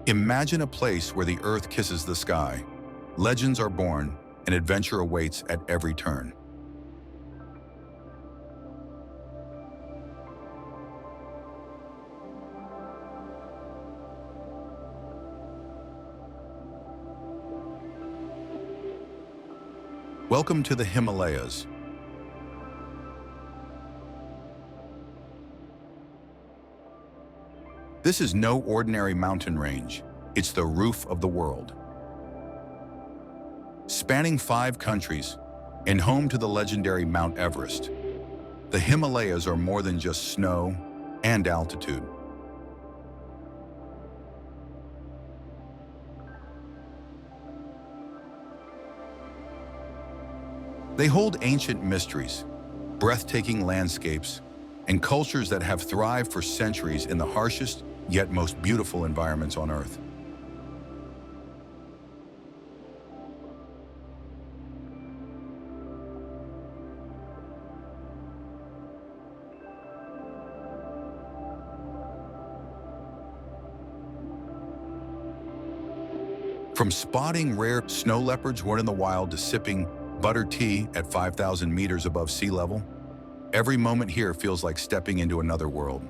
Imagine a place where the earth kisses the sky. Legends are born, and adventure awaits at every turn. Welcome to the Himalayas. This is no ordinary mountain range. It's the roof of the world. Spanning 5 countries and home to the legendary Mount Everest, the Himalayas are more than just snow and altitude. They hold ancient mysteries, breathtaking landscapes, and cultures that have thrived for centuries in the harshest yet most beautiful environments on Earth. From spotting rare snow leopards born in the wild to sipping butter tea at 5,000 meters above sea level, every moment here feels like stepping into another world.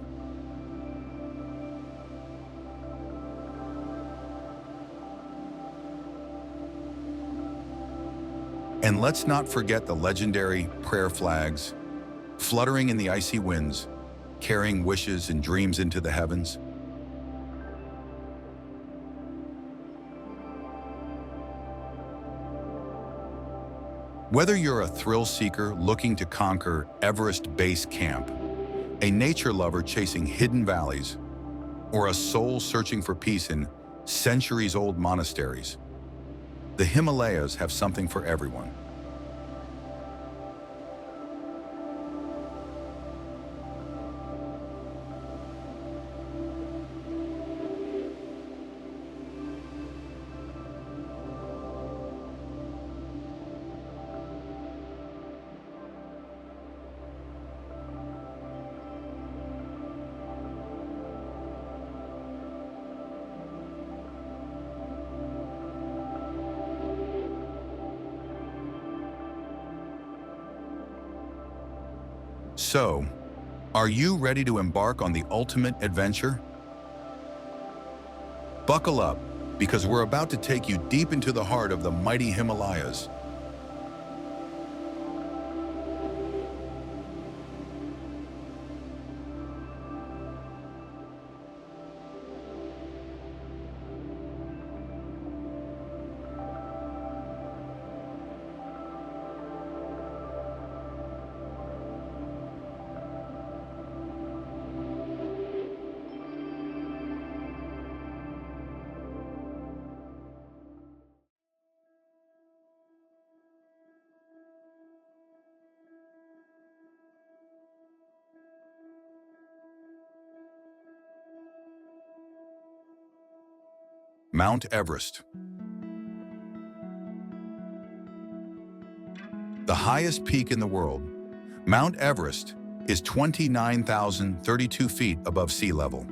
And let's not forget the legendary prayer flags, fluttering in the icy winds, carrying wishes and dreams into the heavens. Whether you're a thrill seeker looking to conquer Everest Base Camp, a nature lover chasing hidden valleys, or a soul searching for peace in centuries-old monasteries, the Himalayas have something for everyone. So, are you ready to embark on the ultimate adventure? Buckle up, because we're about to take you deep into the heart of the mighty Himalayas. Mount Everest. The highest peak in the world, Mount Everest is 29,032 feet above sea level.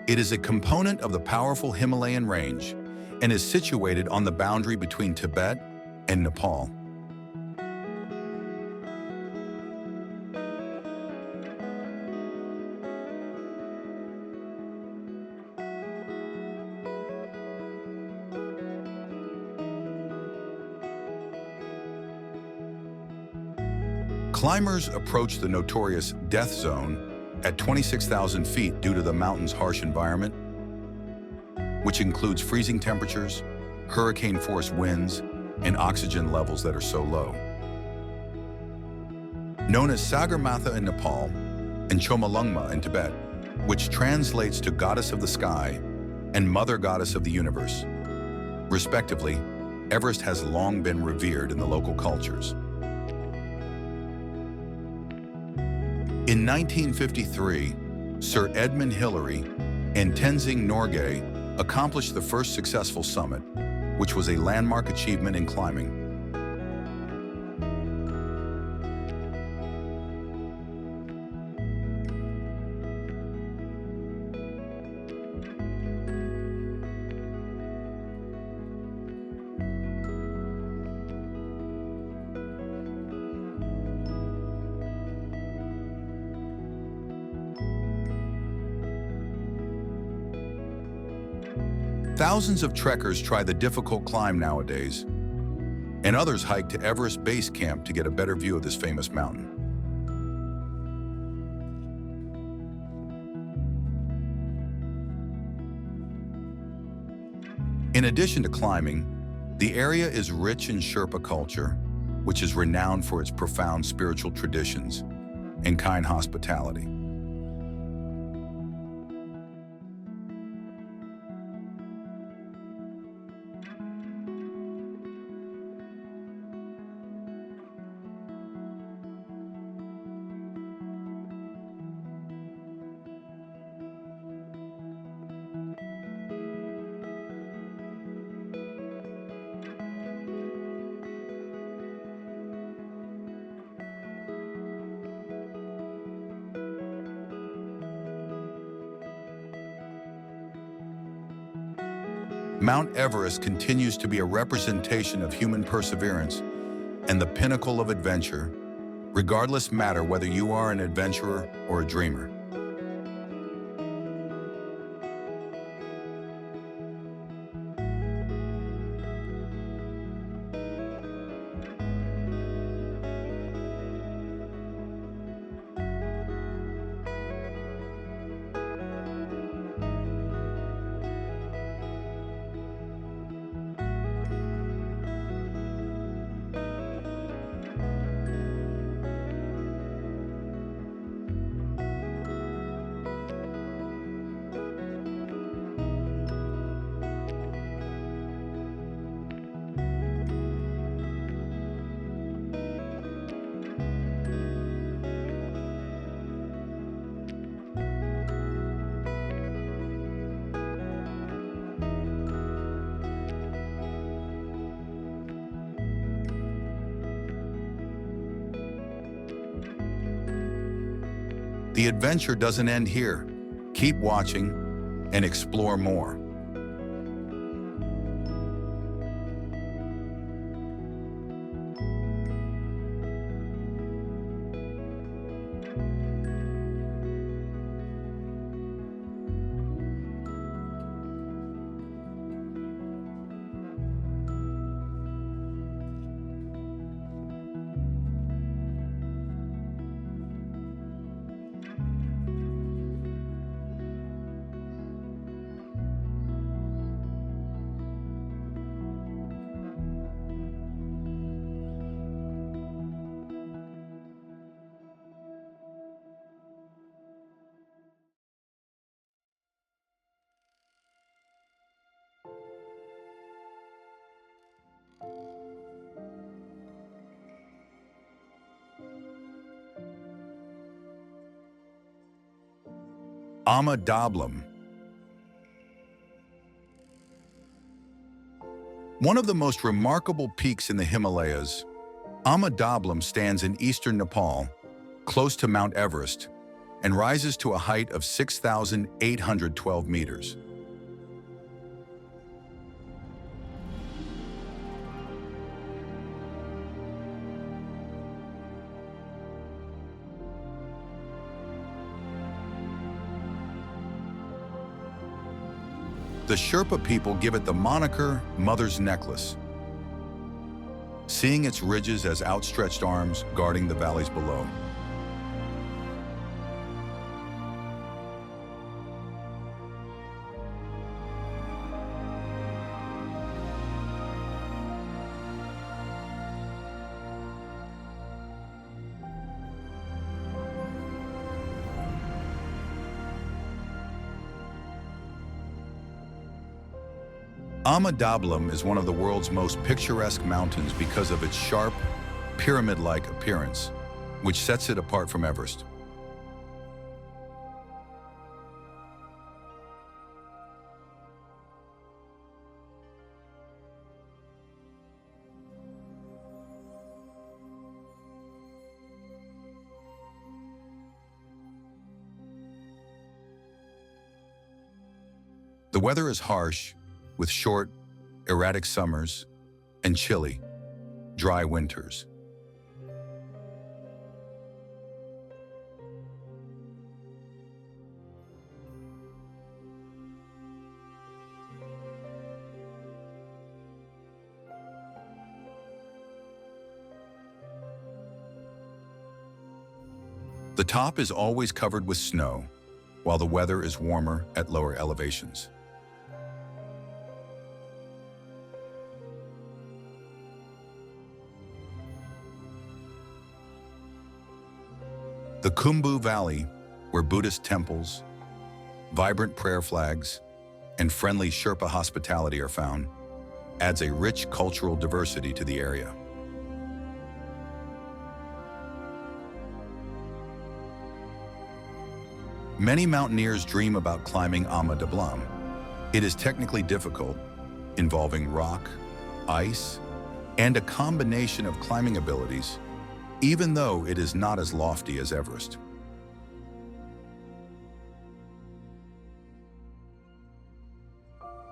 It is a component of the powerful Himalayan range and is situated on the boundary between Tibet and Nepal. Climbers approach the notorious death zone at 26,000 feet due to the mountain's harsh environment, which includes freezing temperatures, hurricane-force winds, and oxygen levels that are so low. Known as Sagarmatha in Nepal and Chomolungma in Tibet, which translates to Goddess of the Sky and Mother Goddess of the Universe, respectively, Everest has long been revered in the local cultures. In 1953, Sir Edmund Hillary and Tenzing Norgay accomplished the first successful summit, which was a landmark achievement in climbing. Thousands of trekkers try the difficult climb nowadays, and others hike to Everest Base Camp to get a better view of this famous mountain. In addition to climbing, the area is rich in Sherpa culture, which is renowned for its profound spiritual traditions and kind hospitality. Mount Everest continues to be a representation of human perseverance and the pinnacle of adventure, regardless matter whether you are an adventurer or a dreamer. The adventure doesn't end here. Keep watching and explore more. Dablam. One of the most remarkable peaks in the Himalayas, Dablam stands in eastern Nepal, close to Mount Everest, and rises to a height of 6,812 meters. The Sherpa people give it the moniker Mother's Necklace, seeing its ridges as outstretched arms guarding the valleys below. Dablam is one of the world's most picturesque mountains because of its sharp, pyramid-like appearance, which sets it apart from Everest. weather is harsh, with short, erratic summers and chilly, dry winters. The top is always covered with snow, while the weather is warmer at lower elevations. The Khumbu Valley, where Buddhist temples, vibrant prayer flags, and friendly Sherpa hospitality are found, adds a rich cultural diversity to the area. Many mountaineers dream about climbing Ama Dablam. It is technically difficult, involving rock, ice, and a combination of climbing abilities, even though it is not as lofty as Everest.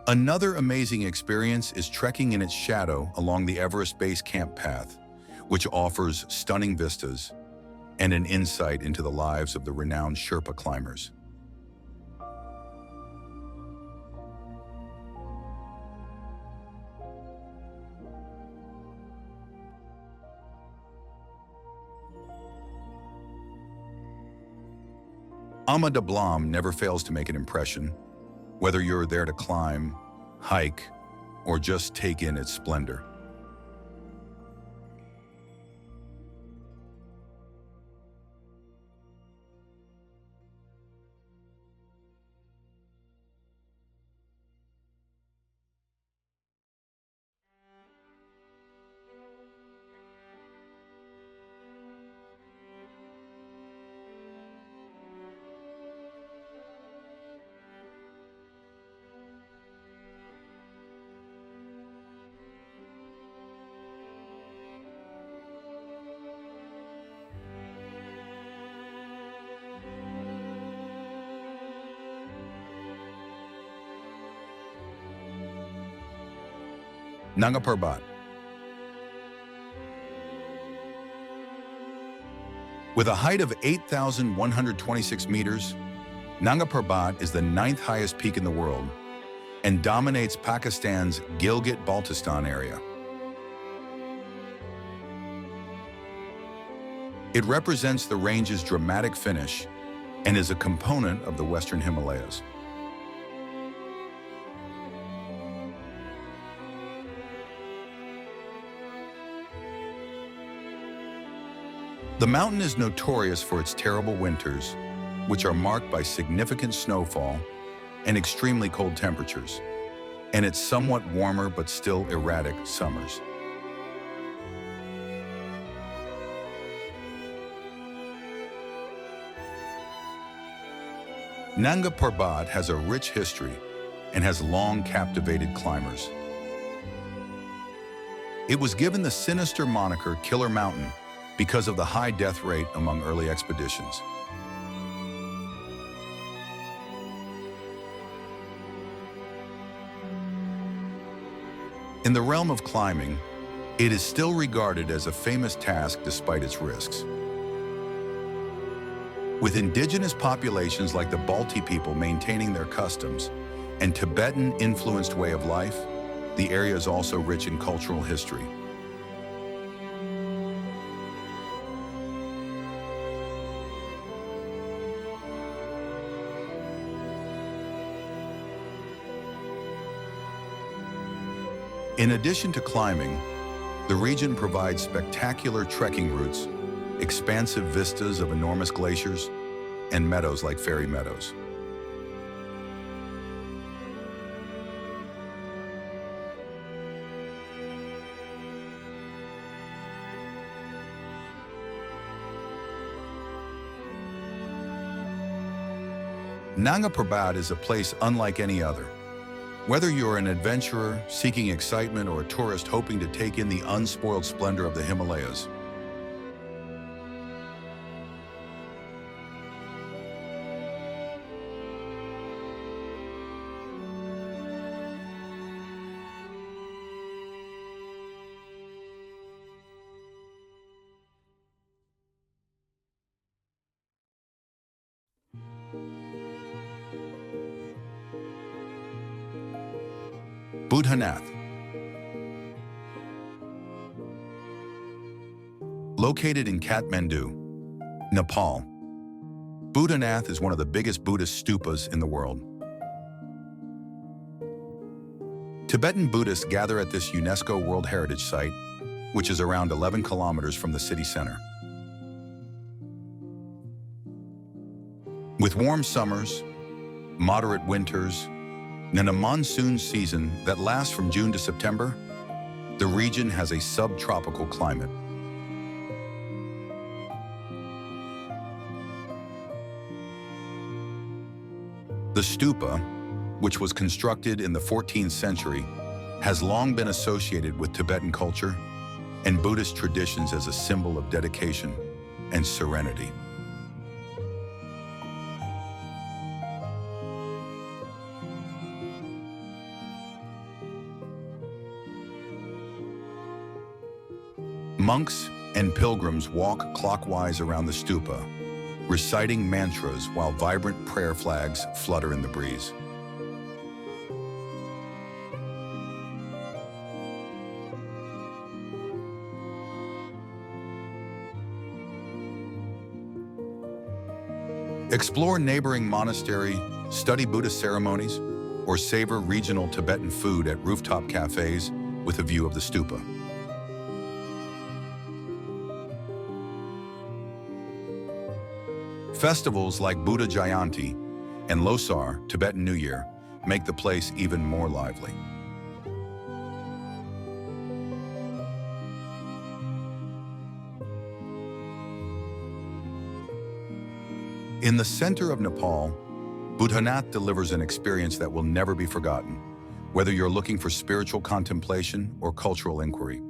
Another amazing experience is trekking in its shadow along the Everest Base Camp path, which offers stunning vistas and an insight into the lives of the renowned Sherpa climbers. Ama Dablam never fails to make an impression, whether you're there to climb, hike, or just take in its splendor. Nanga Parbat. With a height of 8,126 meters, Nanga Parbat is the 9th highest peak in the world and dominates Pakistan's Gilgit-Baltistan area. It represents the range's dramatic finish and is a component of the Western Himalayas. The mountain is notorious for its terrible winters, which are marked by significant snowfall and extremely cold temperatures, and its somewhat warmer but still erratic summers. Nanga Parbat has a rich history and has long captivated climbers. It was given the sinister moniker Killer Mountain because of the high death rate among early expeditions. In the realm of climbing, it is still regarded as a famous task despite its risks. With indigenous populations like the Balti people maintaining their customs and Tibetan-influenced way of life, the area is also rich in cultural history. In addition to climbing, the region provides spectacular trekking routes, expansive vistas of enormous glaciers, and meadows like fairy meadows. Nanga Parbat is a place unlike any other. Whether you're an adventurer seeking excitement or a tourist hoping to take in the unspoiled splendor of the Himalayas, Buddhanath. Located in Kathmandu, Nepal, Buddhanath is one of the biggest Buddhist stupas in the world. Tibetan Buddhists gather at this UNESCO World Heritage Site, which is around 11 kilometers from the city center. With warm summers, moderate winters, and a monsoon season that lasts from June to September, the region has a subtropical climate. The stupa, which was constructed in the 14th century, has long been associated with Tibetan culture and Buddhist traditions as a symbol of dedication and serenity. Monks and pilgrims walk clockwise around the stupa, reciting mantras while vibrant prayer flags flutter in the breeze. Explore neighboring monastery, study Buddhist ceremonies, or savor regional Tibetan food at rooftop cafes with a view of the stupa. Festivals like Buddha Jayanti and Losar, Tibetan New Year, make the place even more lively. In the center of Nepal, Buddhanath delivers an experience that will never be forgotten, whether you're looking for spiritual contemplation or cultural inquiry.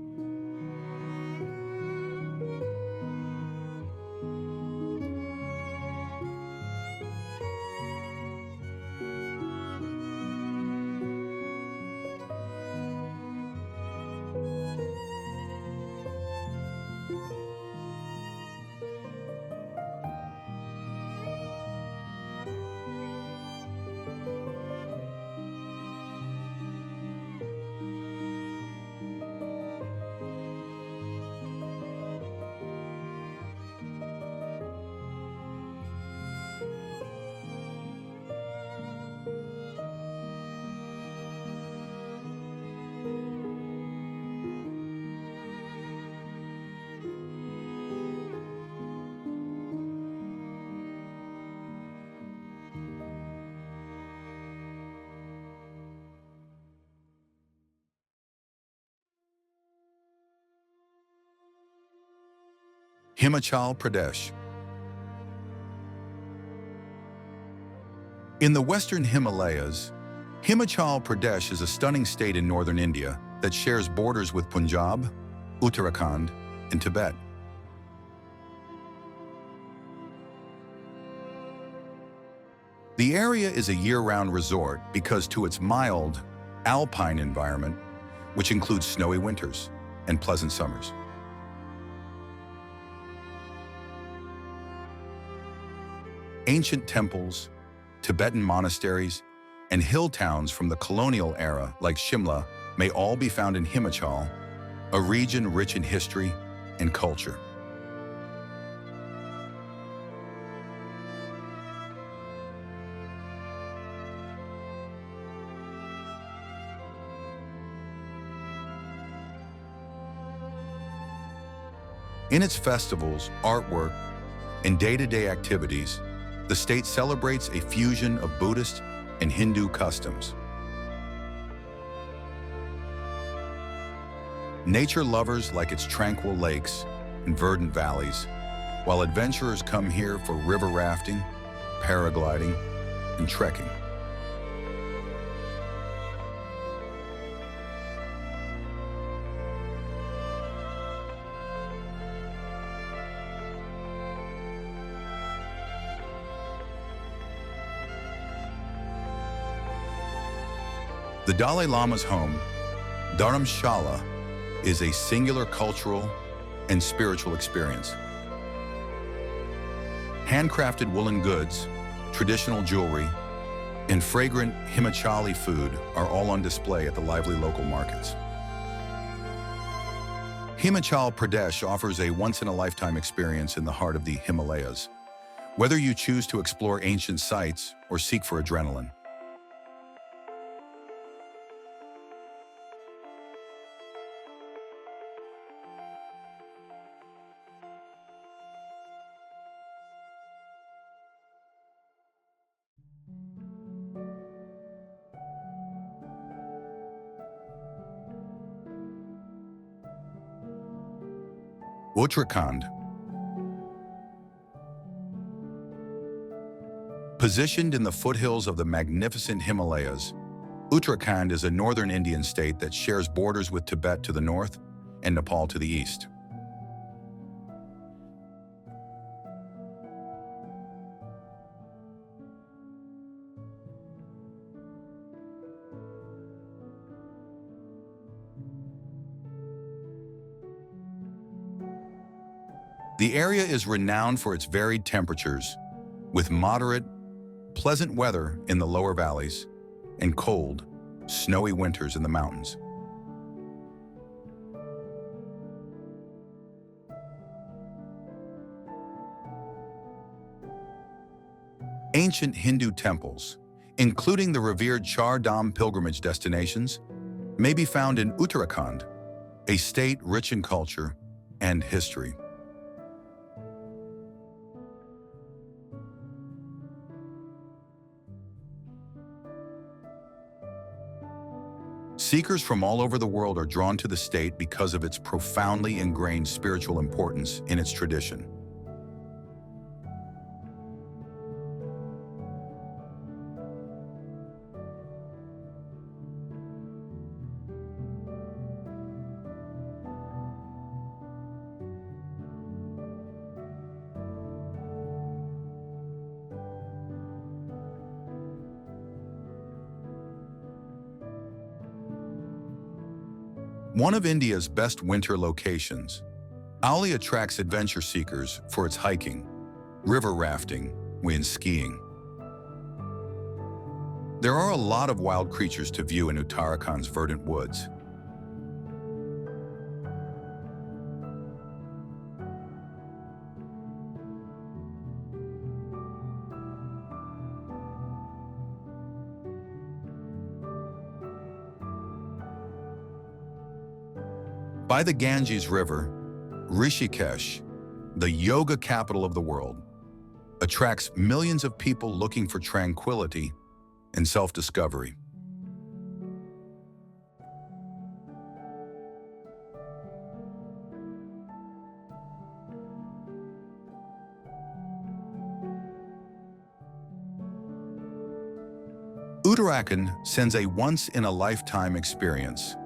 Himachal Pradesh. In the western Himalayas, Himachal Pradesh is a stunning state in northern India that shares borders with Punjab, Uttarakhand, and Tibet. The area is a year-round resort because to its mild, alpine environment, which includes snowy winters and pleasant summers. Ancient temples, Tibetan monasteries, and hill towns from the colonial era like Shimla may all be found in Himachal, a region rich in history and culture. In its festivals, artwork, and day-to-day activities, the state celebrates a fusion of Buddhist and Hindu customs. Nature lovers like its tranquil lakes and verdant valleys, while adventurers come here for river rafting, paragliding, and trekking. The Dalai Lama's home, Dharamshala, is a singular cultural and spiritual experience. Handcrafted woolen goods, traditional jewelry, and fragrant Himachali food are all on display at the lively local markets. Himachal Pradesh offers a once-in-a-lifetime experience in the heart of the Himalayas, whether you choose to explore ancient sites or seek for adrenaline. Uttarakhand. Positioned in the foothills of the magnificent Himalayas, Uttarakhand is a northern Indian state that shares borders with Tibet to the north and Nepal to the east. The area is renowned for its varied temperatures, with moderate, pleasant weather in the lower valleys and cold, snowy winters in the mountains. Ancient Hindu temples, including the revered Char Dham pilgrimage destinations, may be found in Uttarakhand, a state rich in culture and history. Seekers from all over the world are drawn to the state because of its profoundly ingrained spiritual importance in its tradition. One of India's best winter locations, Auli attracts adventure seekers for its hiking, river rafting, and skiing. There are a lot of wild creatures to view in Uttarakhand's verdant woods. By the Ganges River, Rishikesh, the yoga capital of the world, attracts millions of people looking for tranquility and self-discovery. Uttarakhand sends a once-in-a-lifetime experience,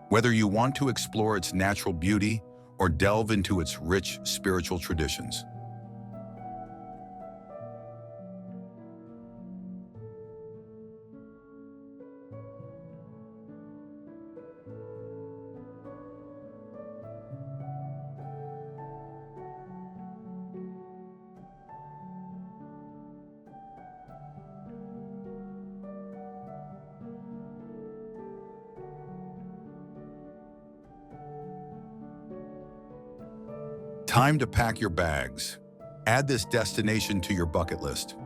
whether you want to explore its natural beauty or delve into its rich spiritual traditions. Time to pack your bags. Add this destination to your bucket list.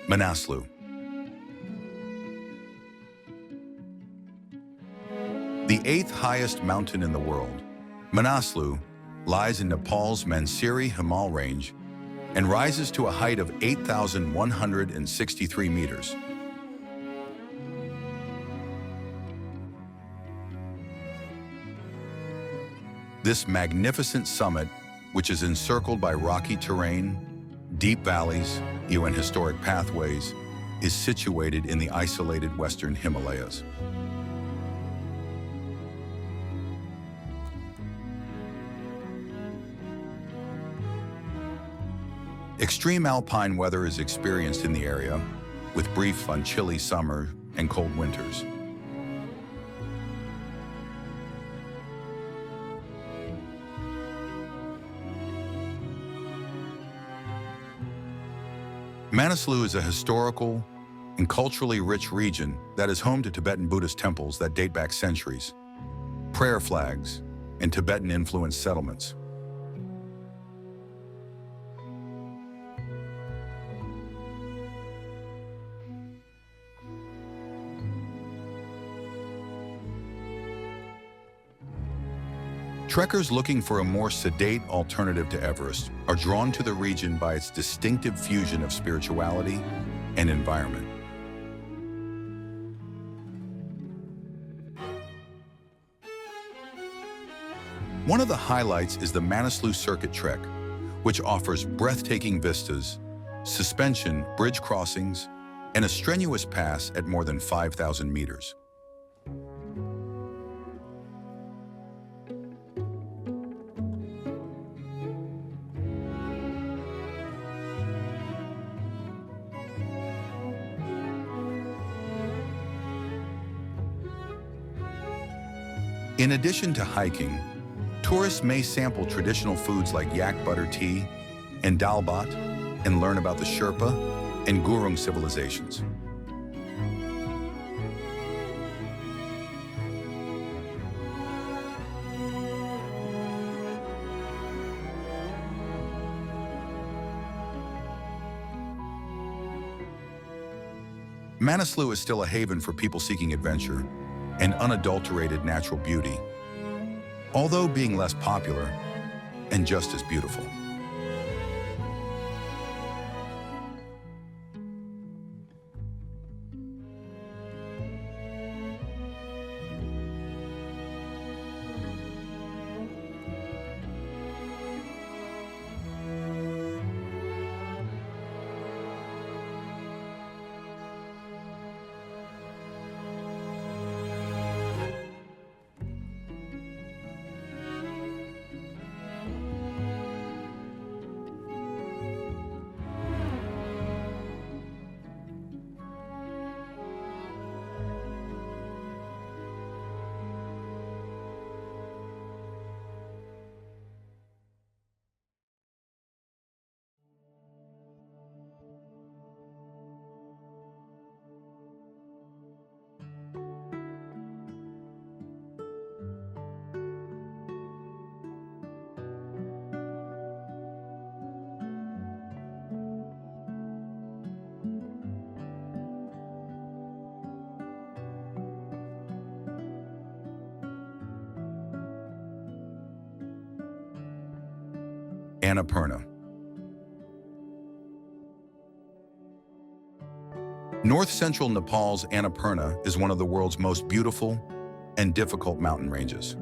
Manaslu. The 8th highest mountain in the world, Manaslu lies in Nepal's Mansiri Himal range and rises to a height of 8,163 meters. This magnificent summit, which is encircled by rocky terrain, deep valleys, and historic pathways, is situated in the isolated western Himalayas. Extreme alpine weather is experienced in the area, with brief and chilly summer and cold winters. Manaslu is a historical and culturally rich region that is home to Tibetan Buddhist temples that date back centuries, prayer flags, and Tibetan-influenced settlements. Trekkers looking for a more sedate alternative to Everest are drawn to the region by its distinctive fusion of spirituality and environment. One of the highlights is the Manaslu Circuit Trek, which offers breathtaking vistas, suspension bridge crossings, and a strenuous pass at more than 5,000 meters. In addition to hiking, tourists may sample traditional foods like yak butter tea and dal bhat and learn about the Sherpa and Gurung civilizations. Manaslu is still a haven for people seeking adventure and unadulterated natural beauty, although being less popular and just as beautiful. Annapurna. North-central Nepal's Annapurna is one of the world's most beautiful and difficult mountain ranges.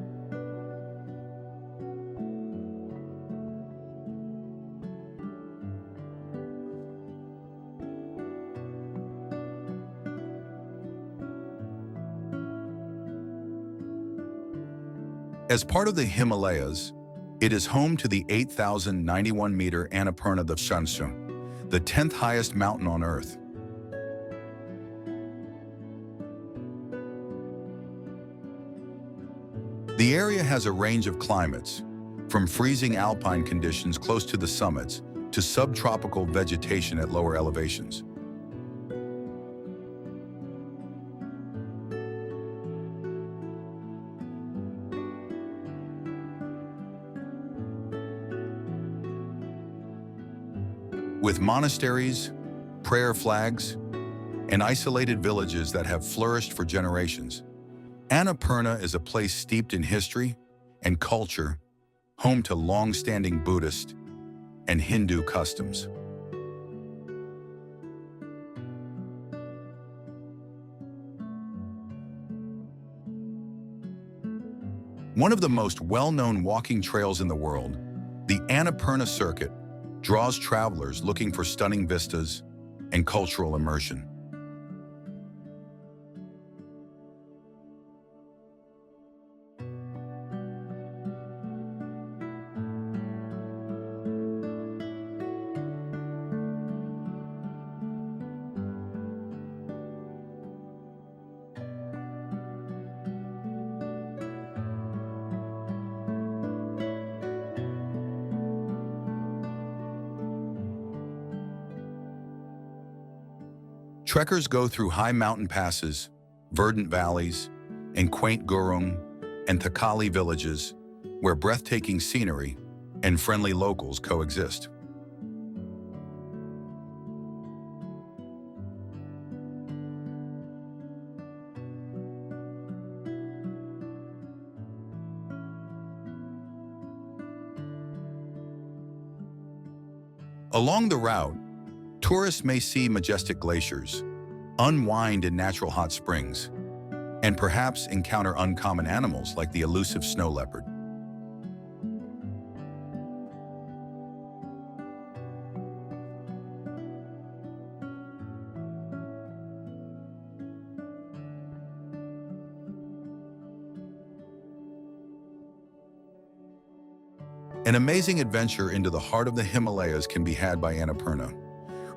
As part of the Himalayas, it is home to the 8,091-meter Annapurna Shansu, the 10th highest mountain on Earth. The area has a range of climates, from freezing alpine conditions close to the summits to subtropical vegetation at lower elevations. With monasteries, prayer flags, and isolated villages that have flourished for generations, Annapurna is a place steeped in history and culture, home to long-standing Buddhist and Hindu customs. One of the most well-known walking trails in the world, the Annapurna Circuit, draws travelers looking for stunning vistas and cultural immersion. Trekkers go through high mountain passes, verdant valleys, and quaint Gurung and Thakali villages where breathtaking scenery and friendly locals coexist. Along the route, tourists may see majestic glaciers, unwind in natural hot springs, and perhaps encounter uncommon animals like the elusive snow leopard. An amazing adventure into the heart of the Himalayas can be had by Annapurna,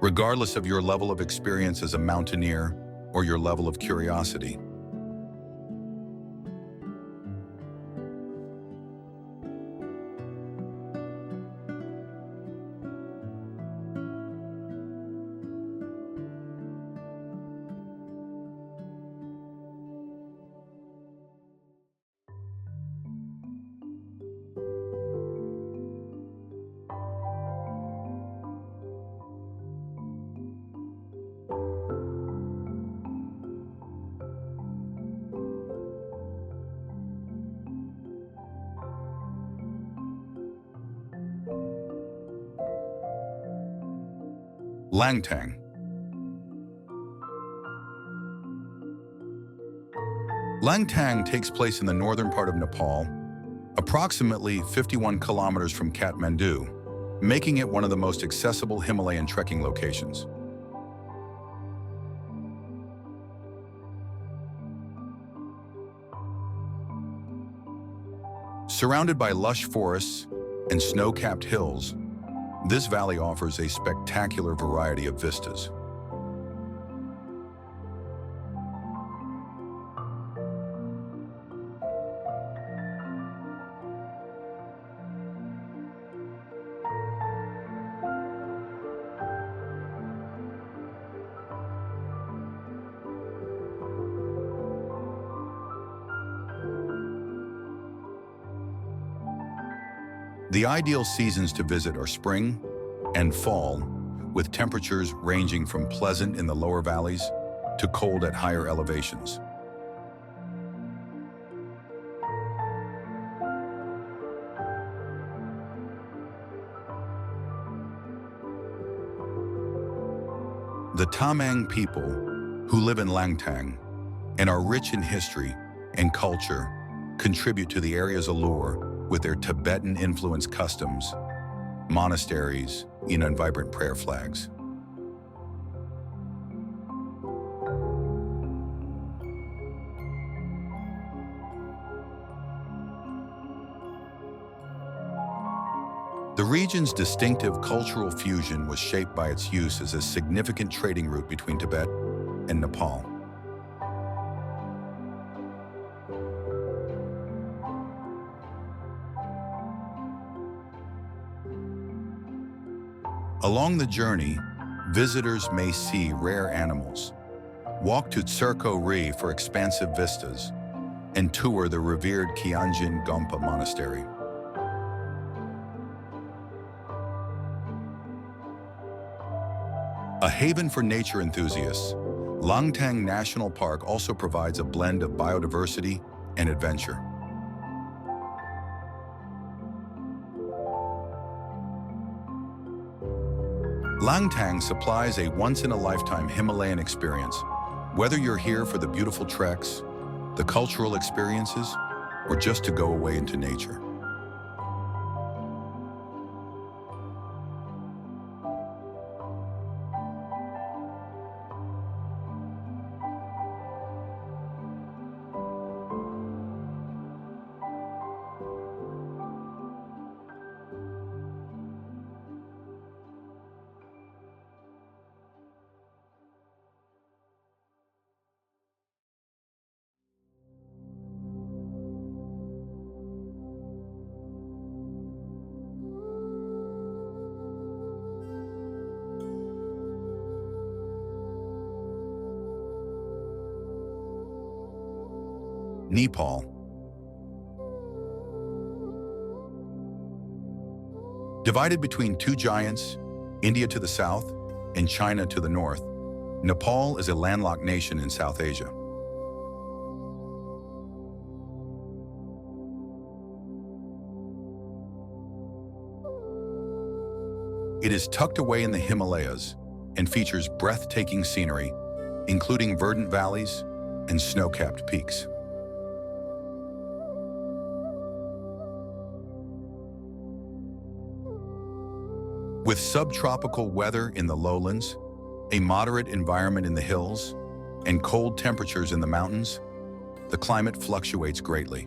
regardless of your level of experience as a mountaineer or your level of curiosity. Langtang. Langtang takes place in the northern part of Nepal, approximately 51 kilometers from Kathmandu, making it one of the most accessible Himalayan trekking locations. Surrounded by lush forests and snow-capped hills, this valley offers a spectacular variety of vistas. The ideal seasons to visit are spring and fall, with temperatures ranging from pleasant in the lower valleys to cold at higher elevations. The Tamang people, who live in Langtang and are rich in history and culture, contribute to the area's allure with their Tibetan-influenced customs, monasteries, and vibrant prayer flags. The region's distinctive cultural fusion was shaped by its use as a significant trading route between Tibet and Nepal. Along the journey, visitors may see rare animals, walk to Tsurko Ri for expansive vistas, and tour the revered Kyanjin Gompa Monastery. A haven for nature enthusiasts, Langtang National Park also provides a blend of biodiversity and adventure. Langtang supplies a once-in-a-lifetime Himalayan experience, whether you're here for the beautiful treks, the cultural experiences, or just to go away into nature. Nepal. Divided between two giants, India to the south and China to the north, Nepal is a landlocked nation in South Asia. It is tucked away in the Himalayas and features breathtaking scenery, including verdant valleys and snow-capped peaks. With subtropical weather in the lowlands, a moderate environment in the hills, and cold temperatures in the mountains, the climate fluctuates greatly.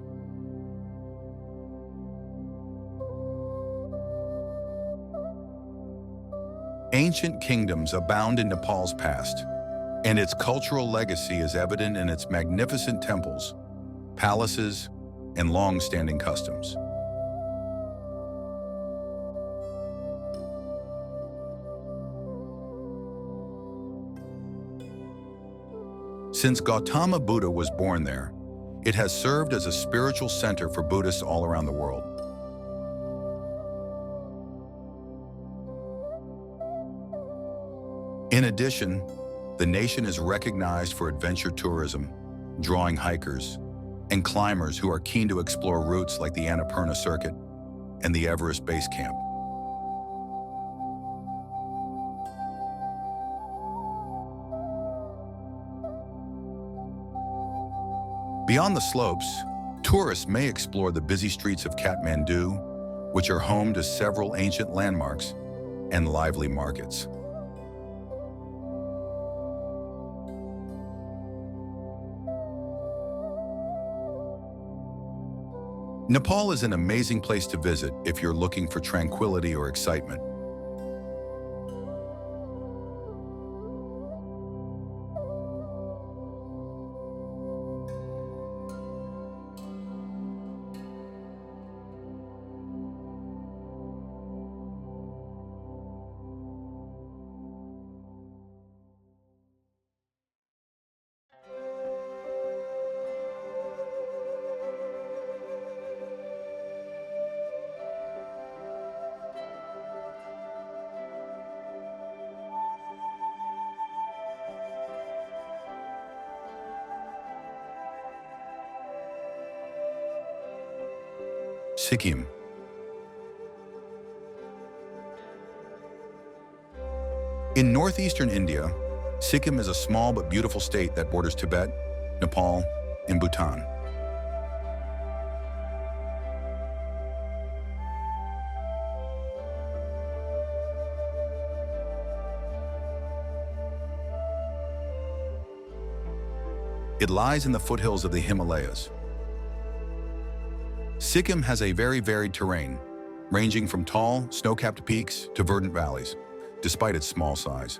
Ancient kingdoms abound in Nepal's past, and its cultural legacy is evident in its magnificent temples, palaces, and long-standing customs. Since Gautama Buddha was born there, it has served as a spiritual center for Buddhists all around the world. In addition, the nation is recognized for adventure tourism, drawing hikers and climbers who are keen to explore routes like the Annapurna Circuit and the Everest Base Camp. Beyond the slopes, tourists may explore the busy streets of Kathmandu, which are home to several ancient landmarks and lively markets. Nepal is an amazing place to visit if you're looking for tranquility or excitement. Sikkim. In northeastern India, Sikkim is a small but beautiful state that borders Tibet, Nepal, and Bhutan. It lies in the foothills of the Himalayas. Sikkim has a very varied terrain, ranging from tall, snow-capped peaks to verdant valleys, despite its small size.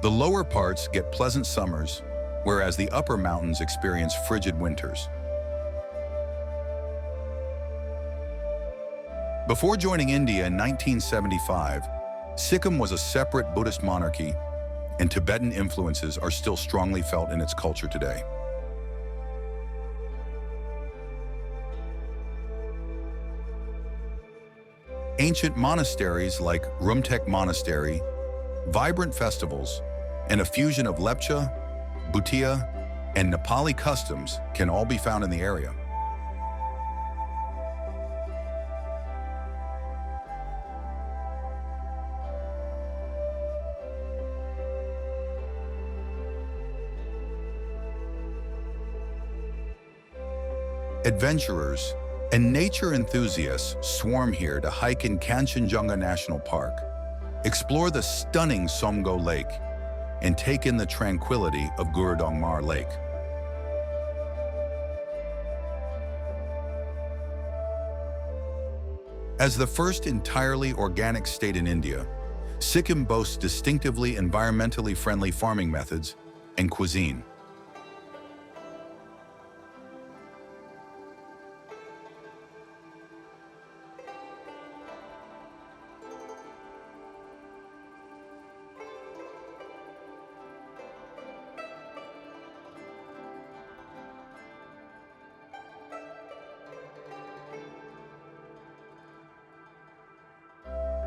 The lower parts get pleasant summers, whereas the upper mountains experience frigid winters. Before joining India in 1975, Sikkim was a separate Buddhist monarchy, and Tibetan influences are still strongly felt in its culture today. Ancient monasteries like Rumtek Monastery, vibrant festivals, and a fusion of Lepcha, Bhutia, and Nepali customs can all be found in the area. Adventurers and nature enthusiasts swarm here to hike in Kanchenjunga National Park, explore the stunning Somgo Lake, and take in the tranquility of Gurudongmar Lake. As the first entirely organic state in India, Sikkim boasts distinctively environmentally friendly farming methods and cuisine.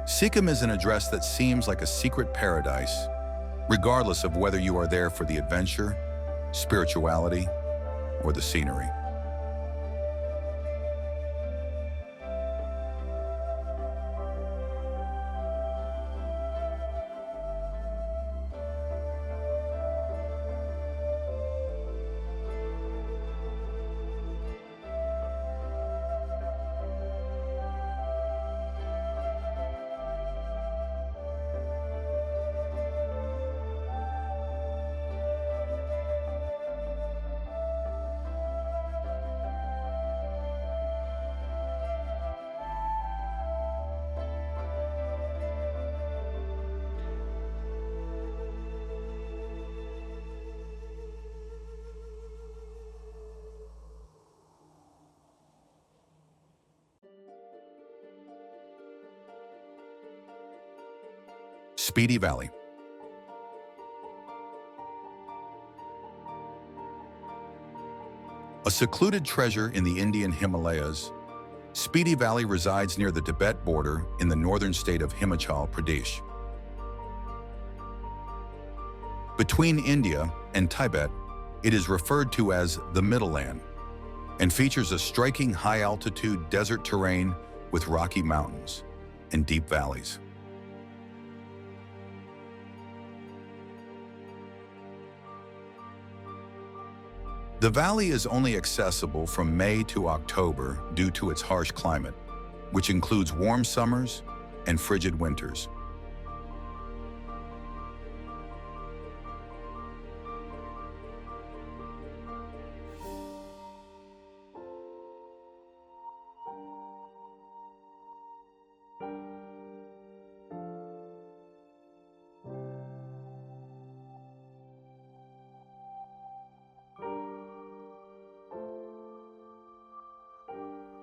Sikkim is an address that seems like a secret paradise, regardless of whether you are there for the adventure, spirituality, or the scenery. Spiti Valley. A secluded treasure in the Indian Himalayas, Spiti Valley resides near the Tibet border in the northern state of Himachal Pradesh. Between India and Tibet, it is referred to as the Middle Land and features a striking high-altitude desert terrain with rocky mountains and deep valleys. The valley is only accessible from May to October due to its harsh climate, which includes warm summers and frigid winters.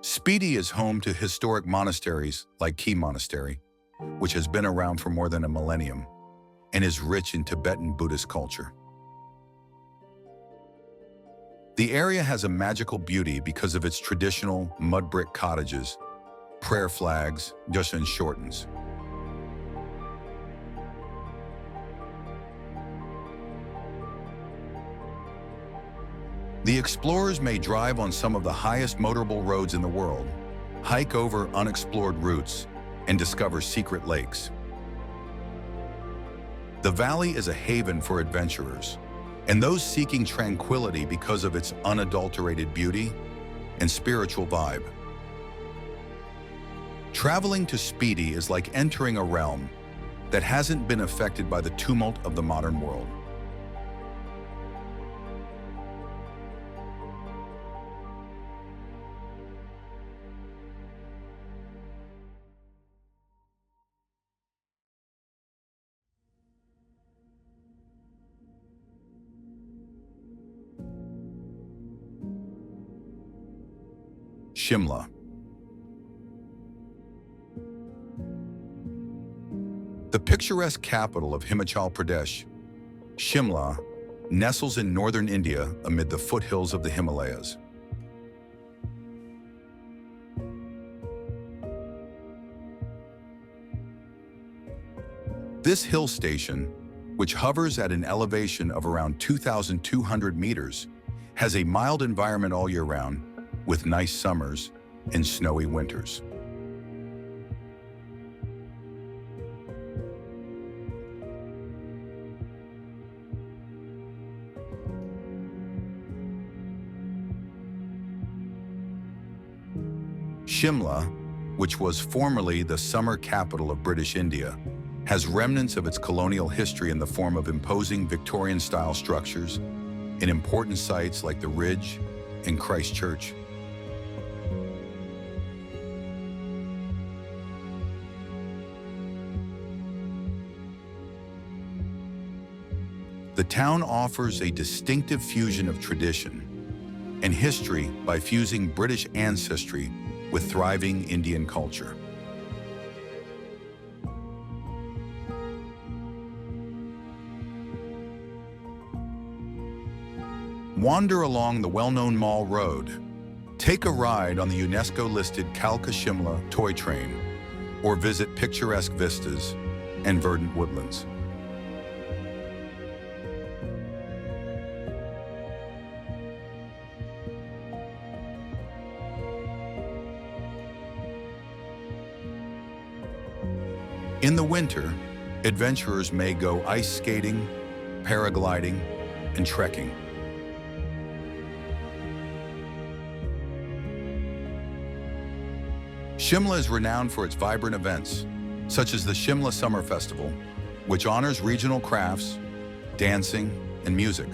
Spiti is home to historic monasteries like Key Monastery, which has been around for more than a millennium and is rich in Tibetan Buddhist culture. The area has a magical beauty because of its traditional mud brick cottages, prayer flags, and shortens. The explorers may drive on some of the highest motorable roads in the world, hike over unexplored routes, and discover secret lakes. The valley is a haven for adventurers, and those seeking tranquility because of its unadulterated beauty and spiritual vibe. Traveling to Spiti is like entering a realm that hasn't been affected by the tumult of the modern world. Shimla. The picturesque capital of Himachal Pradesh, Shimla, nestles in northern India amid the foothills of the Himalayas. This hill station, which hovers at an elevation of around 2,200 meters, has a mild environment all year round, with nice summers and snowy winters. Shimla, which was formerly the summer capital of British India, has remnants of its colonial history in the form of imposing Victorian-style structures in important sites like the Ridge and Christ Church. The town offers a distinctive fusion of tradition and history by fusing British ancestry with thriving Indian culture. Wander along the well-known Mall Road, take a ride on the UNESCO-listed Kalka Shimla toy train, or visit picturesque vistas and verdant woodlands. In the winter, adventurers may go ice skating, paragliding, and trekking. Shimla is renowned for its vibrant events, such as the Shimla Summer Festival, which honors regional crafts, dancing, and music.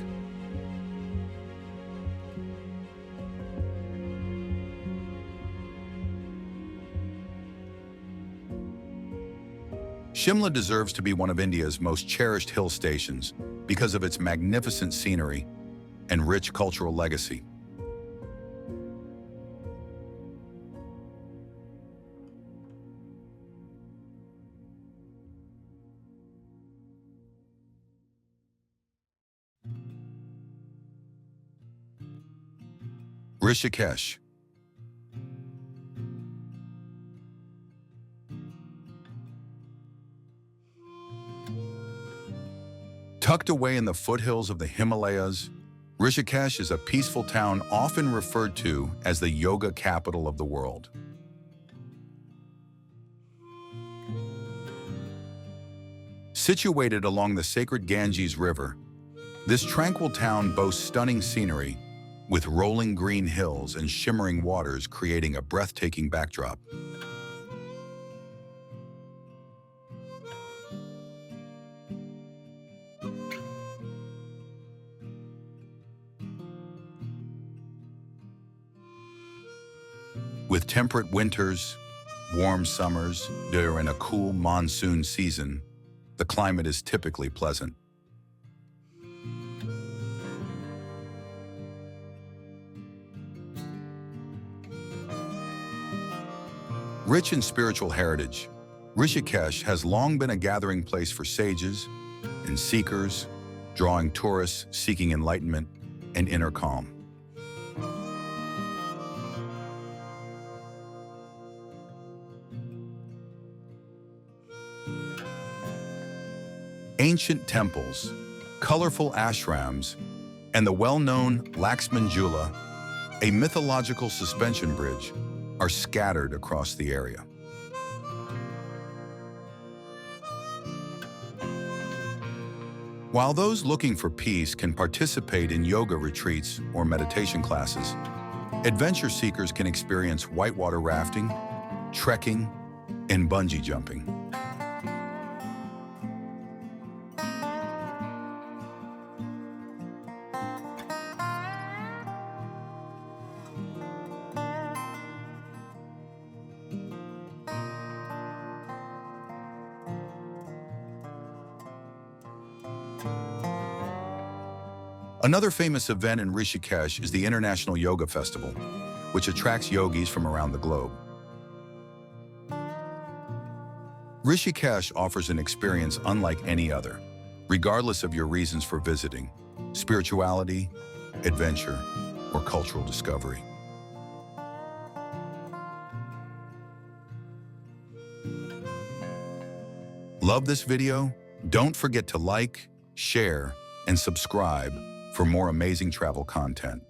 Shimla deserves to be one of India's most cherished hill stations because of its magnificent scenery and rich cultural legacy. Rishikesh. Tucked away in the foothills of the Himalayas, Rishikesh is a peaceful town often referred to as the yoga capital of the world. Situated along the sacred Ganges River, this tranquil town boasts stunning scenery, with rolling green hills and shimmering waters creating a breathtaking backdrop. With temperate winters, warm summers during a cool monsoon season, the climate is typically pleasant. Rich in spiritual heritage, Rishikesh has long been a gathering place for sages and seekers, drawing tourists seeking enlightenment and inner calm. Ancient temples, colorful ashrams, and the well-known Laxman Jula, a mythological suspension bridge, are scattered across the area. While those looking for peace can participate in yoga retreats or meditation classes, adventure seekers can experience whitewater rafting, trekking, and bungee jumping. Another famous event in Rishikesh is the International Yoga Festival, which attracts yogis from around the globe. Rishikesh offers an experience unlike any other, regardless of your reasons for visiting: spirituality, adventure, or cultural discovery. Love this video? Don't forget to like, share, and subscribe for more amazing travel content.